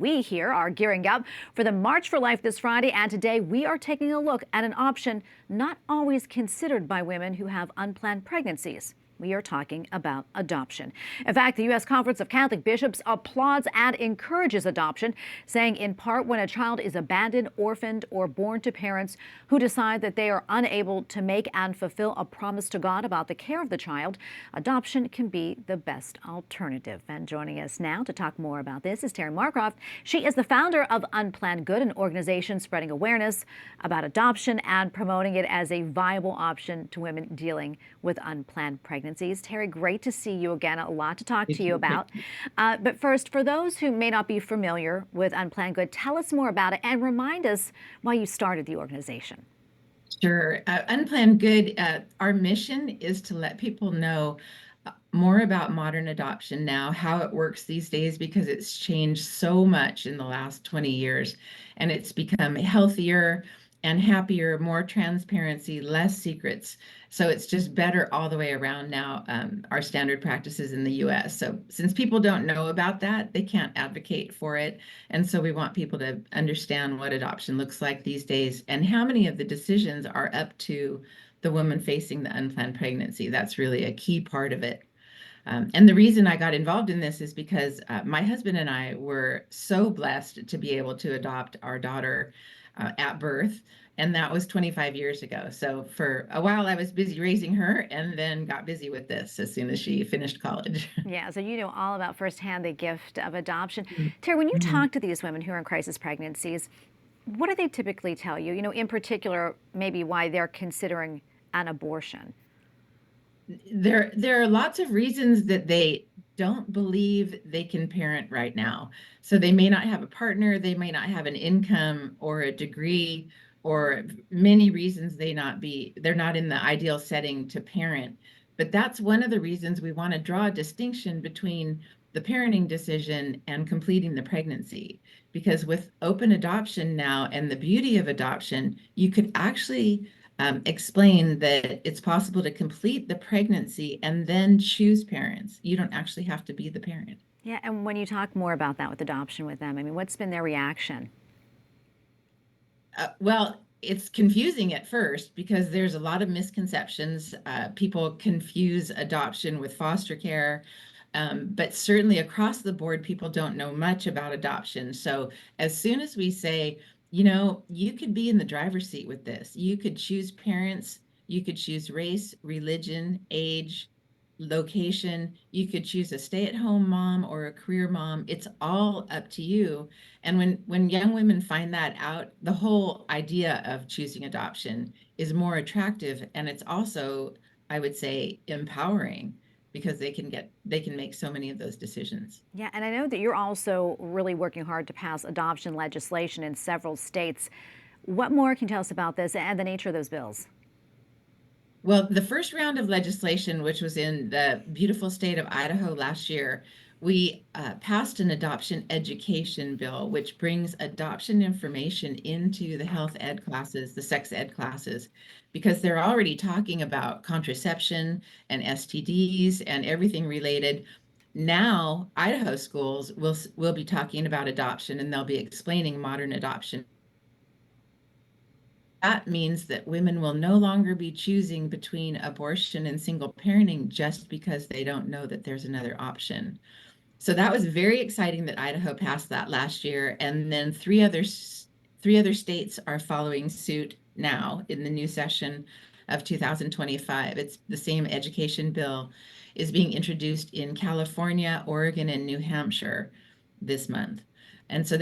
we here are gearing up for the March for Life this Friday, and today we are taking a look at an option not always considered by women who have unplanned pregnancies. We are talking about adoption. In fact, the U.S. Conference of Catholic Bishops applauds and encourages adoption, saying in part when a child is abandoned, orphaned, or born to parents who decide that they are unable to make and fulfill a promise to God about the care of the child, adoption can be the best alternative. And joining us now to talk more about this is Terri Marcroft. She is the founder of Unplanned Good, an organization spreading awareness about adoption and promoting it as a viable option to women dealing with unplanned pregnancies. Terri, great to see you again. A lot to talk to you about. But first, for those who may not be familiar with Unplanned Good, tell us more about it and remind us why you started the organization. Sure. Unplanned Good, our mission is to let people know more about modern adoption now, how it works these days, because it's changed so much in the last 20 years, and it's become healthier and happier, more transparency, less secrets. So it's just better all the way around now, our standard practices in the US. So since people don't know about that, they can't advocate for it. And so we want people to understand what adoption looks like these days and how many of the decisions are up to the woman facing the unplanned pregnancy. That's really a key part of it. And the reason I got involved in this is because my husband and I were so blessed to be able to adopt our daughter at birth. And that was 25 years ago. So for a while, I was busy raising her and then got busy with this as soon as she finished college. Yeah, so you know all about firsthand the gift of adoption. Mm-hmm. Terri, when you talk to these women who are in crisis pregnancies, what do they typically tell you? You know, in particular, maybe why they're considering an abortion. There are lots of reasons that they don't believe they can parent right now. So they may not have a partner, they may not have an income or a degree, or many reasons they're not in the ideal setting to parent. But that's one of the reasons we want to draw a distinction between the parenting decision and completing the pregnancy. Because with open adoption now and the beauty of adoption, you could actually explain that it's possible to complete the pregnancy and then choose parents. You don't actually have to be the parent. Yeah, and when you talk more about that with adoption with them, I mean, what's been their reaction? Well, it's confusing at first because there's a lot of misconceptions. People confuse adoption with foster care. But certainly across the board, people don't know much about adoption. So as soon as we say, you know, you could be in the driver's seat with this, you could choose parents, you could choose race, religion, age, location, you could choose a stay-at-home mom or a career mom. It's all up to you. And when young women find that out, the whole idea of choosing adoption is more attractive. And it's also, I would say, empowering, because they can make so many of those decisions. Yeah, and I know that you're also really working hard to pass adoption legislation in several states. What more can you tell us about this and the nature of those bills? Well, the first round of legislation, which was in the beautiful state of Idaho last year, we passed an adoption education bill, which brings adoption information into the health ed classes, the sex ed classes, because they're already talking about contraception and STDs and everything related. Now, Idaho schools will be talking about adoption, and they'll be explaining modern adoption. That means that women will no longer be choosing between abortion and single parenting just because they don't know that there's another option. So that was very exciting that Idaho passed that last year, and then three other states are following suit now in the new session of 2025. It's the same education bill is being introduced in California, Oregon, and New Hampshire this month. And so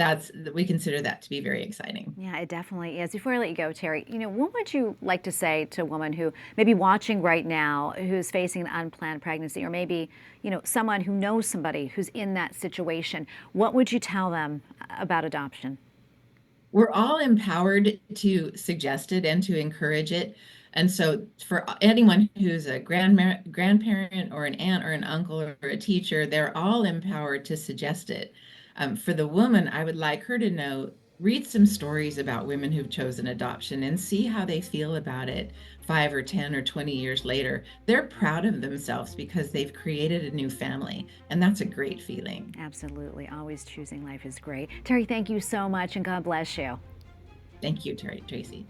we consider that to be very exciting. Yeah, it definitely is. Before I let you go, Terri, you know, what would you like to say to a woman who may be watching right now who's facing an unplanned pregnancy, or maybe, you know, someone who knows somebody who's in that situation? What would you tell them about adoption? We're all empowered to suggest it and to encourage it. And so for anyone who's a grandparent or an aunt or an uncle or a teacher, they're all empowered to suggest it. For the woman, I would like her to know Read some stories about women who've chosen adoption and see how they feel about it 5 or 10 or 20 years later. They're proud of themselves because they've created a new family, and that's a great feeling. Absolutely. Always choosing life is great. Terri, thank you so much, and God bless you. Thank you, Terry Tracy.